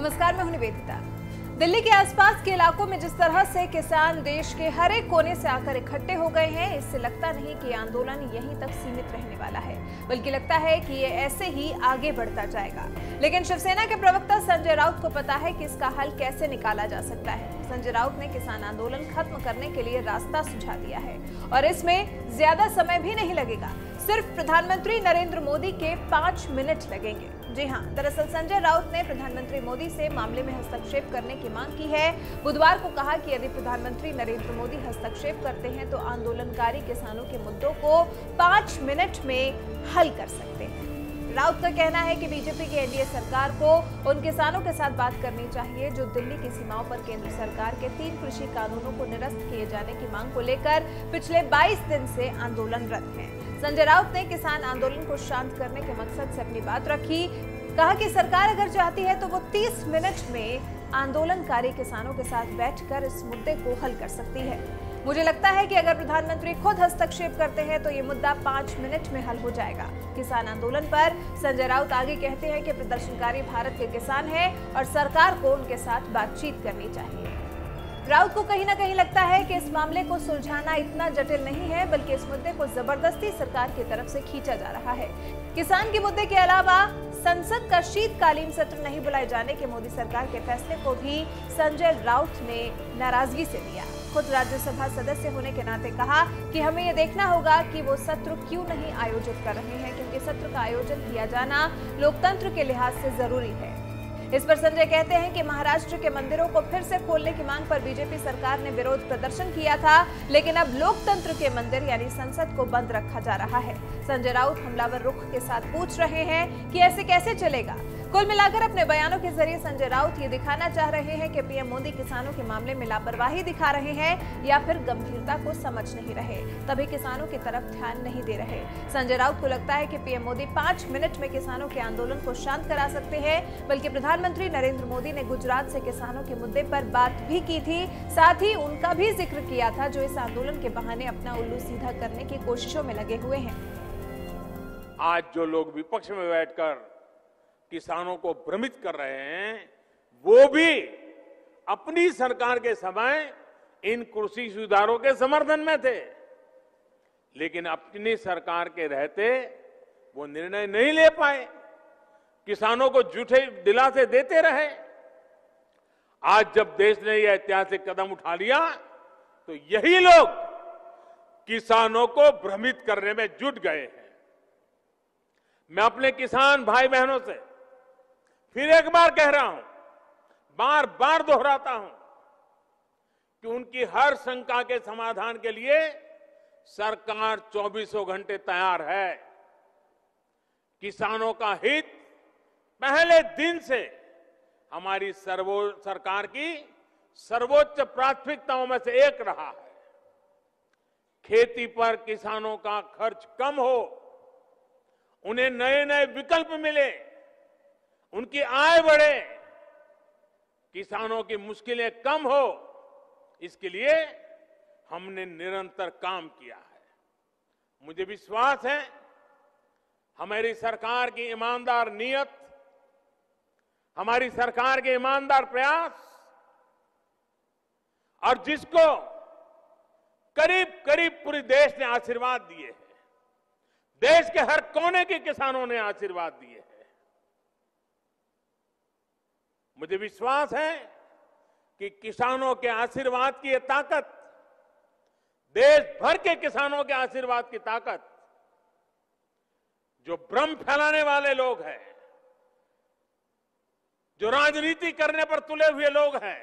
नमस्कार, मैं हूं निवेदिता। दिल्ली के आसपास के इलाकों में जिस तरह से किसान देश के हर एक कोने से आकर इकट्ठे हो गए हैं, इससे लगता नहीं कि आंदोलन यहीं तक सीमित रहने वाला है, बल्कि लगता है कि ये ऐसे ही आगे बढ़ता जाएगा। लेकिन शिवसेना के प्रवक्ता संजय राउत को पता है कि इसका हल कैसे निकाला जा सकता है। संजय राउत ने किसान आंदोलन खत्म करने के लिए रास्ता सुझा दिया है और इसमें ज्यादा समय भी नहीं लगेगा। सिर्फ प्रधानमंत्री नरेंद्र मोदी के 5 मिनट लगेंगे। जी हां, दरअसल संजय राउत ने प्रधानमंत्री मोदी से मामले में हस्तक्षेप करने की मांग की है। बुधवार को कहा कि यदि प्रधानमंत्री नरेंद्र मोदी हस्तक्षेप करते हैं तो आंदोलनकारी किसानों के मुद्दों को 5 मिनट में हल कर सकते हैं। राउत का कहना है कि बीजेपी की एनडीए सरकार को उन किसानों के साथ बात करनी चाहिए जो दिल्ली की सीमाओं पर केंद्र सरकार के 3 कृषि कानूनों को निरस्त किए जाने की मांग को लेकर पिछले 22 दिन से आंदोलनरत हैं। संजय राउत ने किसान आंदोलन को शांत करने के मकसद से अपनी बात रखी। कहा कि सरकार अगर चाहती है तो वो 30 मिनट में आंदोलनकारी किसानों के साथ बैठकर इस मुद्दे को हल कर सकती है। मुझे लगता है कि अगर प्रधानमंत्री खुद हस्तक्षेप करते हैं तो ये मुद्दा 5 मिनट में हल हो जाएगा। किसान आंदोलन पर संजय राउत आगे कहते हैं कि प्रदर्शनकारी भारत के किसान हैं और सरकार को उनके साथ बातचीत करनी चाहिए। राउत को कहीं ना कहीं लगता है कि इस मामले को सुलझाना इतना जटिल नहीं है, बल्कि इस मुद्दे को जबरदस्ती सरकार की तरफ से खींचा जा रहा है। किसान के मुद्दे के अलावा संसद का शीतकालीन सत्र नहीं बुलाए जाने के मोदी सरकार के फैसले को भी संजय राउत ने नाराजगी से लिया। खुद राज्यसभा सदस्य होने के नाते कहा कि हमें यह देखना होगा कि वो सत्र क्यों नहीं आयोजित कर रहे हैं, क्योंकि सत्र का आयोजन किया जाना लोकतंत्र के लिहाज से जरूरी है। इस पर संजय कहते हैं कि महाराष्ट्र के मंदिरों को फिर से खोलने की मांग पर बीजेपी सरकार ने विरोध प्रदर्शन किया था, लेकिन अब लोकतंत्र के मंदिर यानी संसद को बंद रखा जा रहा है। संजय राउत हमलावर रुख के साथ पूछ रहे हैं कि ऐसे कैसे चलेगा। कुल मिलाकर अपने बयानों के जरिए संजय राउत ये दिखाना चाह रहे हैं कि पीएम मोदी किसानों के मामले में लापरवाही दिखा रहे हैं या फिर गंभीरता को समझ नहीं रहे, तभी किसानों की तरफ ध्यान नहीं दे रहे। संजय राउत को लगता है कि पीएम मोदी 5 मिनट में किसानों के आंदोलन को शांत करा सकते हैं, बल्कि प्रधानमंत्री नरेंद्र मोदी ने गुजरात से किसानों के मुद्दे पर बात भी की थी। साथ ही उनका भी जिक्र किया था, जो इस आंदोलन के बहाने अपना उल्लू सीधा करने की कोशिशों में लगे हुए हैं। आज जो लोग विपक्ष में बैठकर किसानों को भ्रमित कर रहे हैं, वो भी अपनी सरकार के समय इन कृषि सुधारों के समर्थन में थे, लेकिन अपनी सरकार के रहते वो निर्णय नहीं ले पाए, किसानों को झूठे दिलासे देते रहे। आज जब देश ने यह ऐतिहासिक कदम उठा लिया तो यही लोग किसानों को भ्रमित करने में जुट गए हैं। मैं अपने किसान भाई बहनों से फिर एक बार कह रहा हूं, बार बार दोहराता हूं कि उनकी हर शंका के समाधान के लिए सरकार 24 घंटे तैयार है। किसानों का हित पहले दिन से हमारी सरकार की सर्वोच्च प्राथमिकताओं में से एक रहा है। खेती पर किसानों का खर्च कम हो, उन्हें नए नए विकल्प मिले, उनकी आय बढ़े, किसानों की मुश्किलें कम हो, इसके लिए हमने निरंतर काम किया है। मुझे विश्वास है हमारी सरकार की ईमानदार नीयत, हमारी सरकार के ईमानदार प्रयास, और जिसको करीब करीब पूरे देश ने आशीर्वाद दिए हैं, देश के हर कोने के किसानों ने आशीर्वाद दिए हैं। मुझे विश्वास है कि किसानों के आशीर्वाद की ये ताकत, देश भर के किसानों के आशीर्वाद की ताकत, जो भ्रम फैलाने वाले लोग हैं, जो राजनीति करने पर तुले हुए लोग हैं,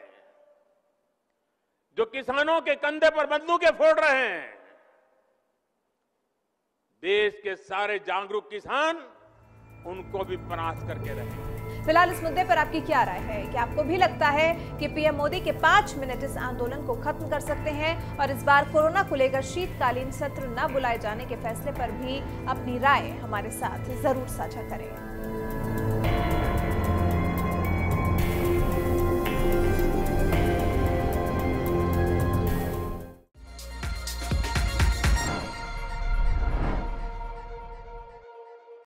जो किसानों के कंधे पर बंदूकें फोड़ रहे हैं, देश के सारे जागरूक किसान उनको भी परास्त करके रहे। फिलहाल इस मुद्दे पर आपकी क्या राय है? क्या आपको भी लगता है कि पीएम मोदी के 5 मिनट इस आंदोलन को खत्म कर सकते हैं और इस बार कोरोना को लेकर शीतकालीन सत्र न बुलाए जाने के फैसले पर भी अपनी राय हमारे साथ जरूर साझा करें।